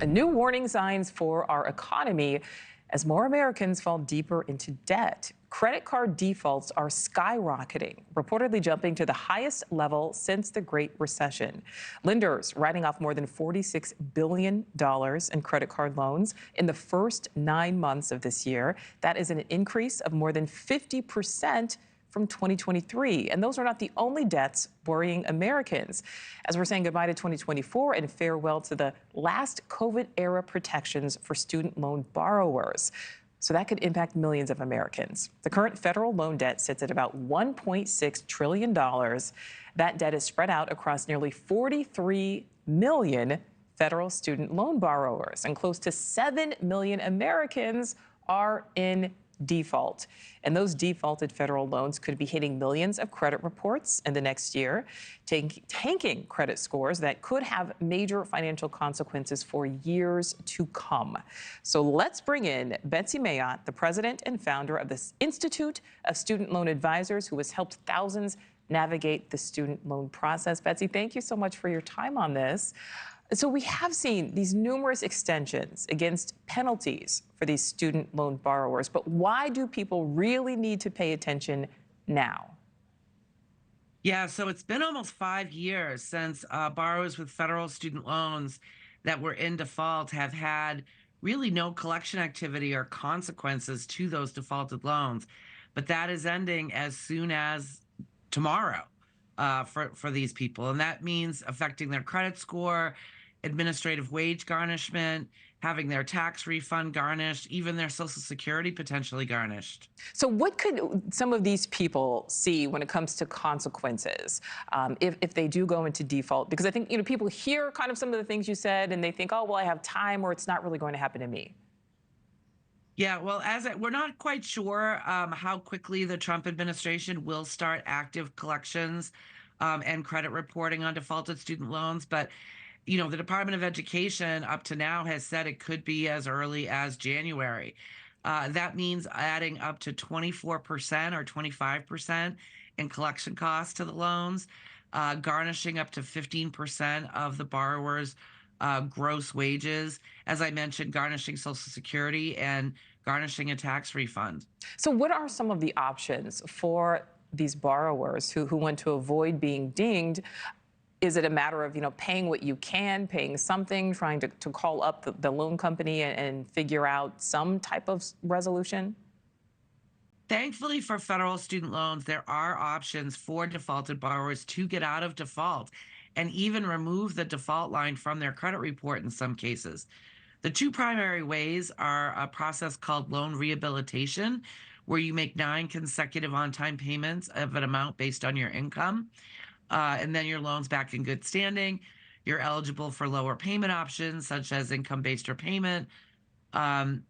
New warning signs for our economy as more Americans fall deeper into debt. Credit card defaults are skyrocketing, reportedly jumping to the highest level since the Great Recession. Lenders writing off more than $46 billion in credit card loans in the first 9 months of this year. That is an increase of more than 50% from 2023. And those are not the only debts worrying Americans. As we're saying goodbye to 2024 and farewell to the last COVID-era protections for student loan borrowers. So that could impact millions of Americans. The current federal loan debt sits at about $1.6 trillion. That debt is spread out across nearly 43 million federal student loan borrowers, and close to 7 million Americans are in default. And those defaulted federal loans could be hitting millions of credit reports in the next year, tanking credit scores that could have major financial consequences for years to come. So let's bring in Betsy Mayotte, the president and founder of the Institute of Student Loan Advisors, who has helped thousands navigate the student loan process. Betsy, thank you so much for your time on this. So we have seen these numerous extensions against penalties for these student loan borrowers, but why do people really need to pay attention now? Yeah, so it's been almost 5 years since borrowers with federal student loans that were in default have had really no collection activity or consequences to those defaulted loans. But that is ending as soon as tomorrow for these people. And that means affecting their credit score, administrative wage garnishment, having their tax refund garnished, even their Social Security potentially garnished. So what could some of these people see when it comes to consequences if they do go into default? Because I think, people hear kind of some of the things you said and they think, oh, well, I have time, or it's not really going to happen to me. Yeah, well, we're not quite sure how quickly the Trump administration will start active collections and credit reporting on defaulted student loans. But, the Department of Education up to now has said it could be as early as January. That means adding up to 24% or 25% in collection costs to the loans, garnishing up to 15% of the borrower's gross wages. As I mentioned, garnishing Social Security and garnishing a tax refund. So what are some of the options for these borrowers who want to avoid being dinged? Is it a matter of, paying what you can, paying something, trying to call up the loan company and figure out some type of resolution? Thankfully for federal student loans, there are options for defaulted borrowers to get out of default and even remove the default line from their credit report in some cases. The two primary ways are a process called loan rehabilitation, where you make 9 consecutive on-time payments of an amount based on your income, and then your loan's back in good standing. You're eligible for lower payment options, such as income-based repayment, and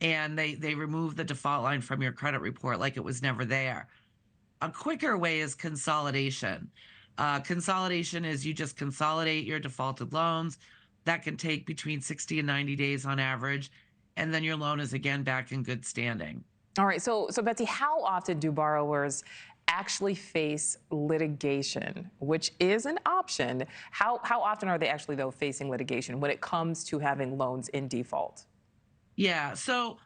they remove the default line from your credit report like it was never there. A quicker way is consolidation. Consolidation is you just consolidate your defaulted loans. That can take between 60 and 90 days on average, and then your loan is again back in good standing. All right. So Betsy, how often do borrowers actually face litigation, which is an option? How often are they actually, though, facing litigation when it comes to having loans in default? Yeah, so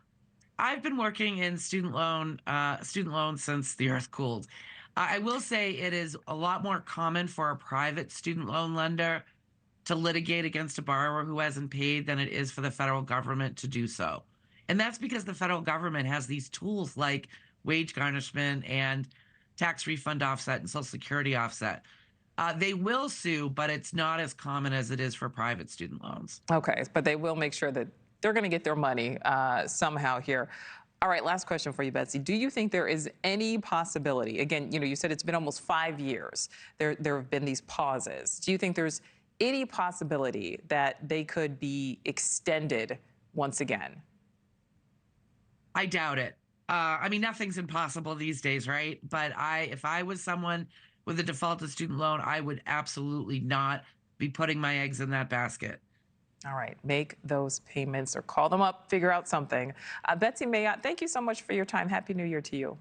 I've been working in student loans since the earth cooled. I will say it is a lot more common for a private student loan lender to litigate against a borrower who hasn't paid than it is for the federal government to do so. And that's because the federal government has these tools like wage garnishment and tax refund offset and Social Security offset. They will sue, but it's not as common as it is for private student loans. Okay, but they will make sure that they're going to get their money somehow here. All right, last question for you, Betsy. Do you think there is any possibility, again, you said it's been almost 5 years, there have been these pauses. Do you think there's any possibility that they could be extended once again? I doubt it. I mean, nothing's impossible these days, right? But if I was someone with a defaulted student loan, I would absolutely not be putting my eggs in that basket. All right, make those payments or call them up, figure out something. Betsy Mayotte, thank you so much for your time. Happy New Year to you.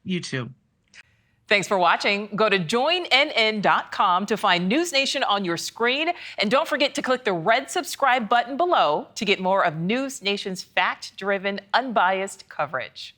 You too. Thanks for watching. Go to joinnn.com to find News Nation on your screen. And don't forget to click the red subscribe button below to get more of News Nation's fact-driven, unbiased coverage.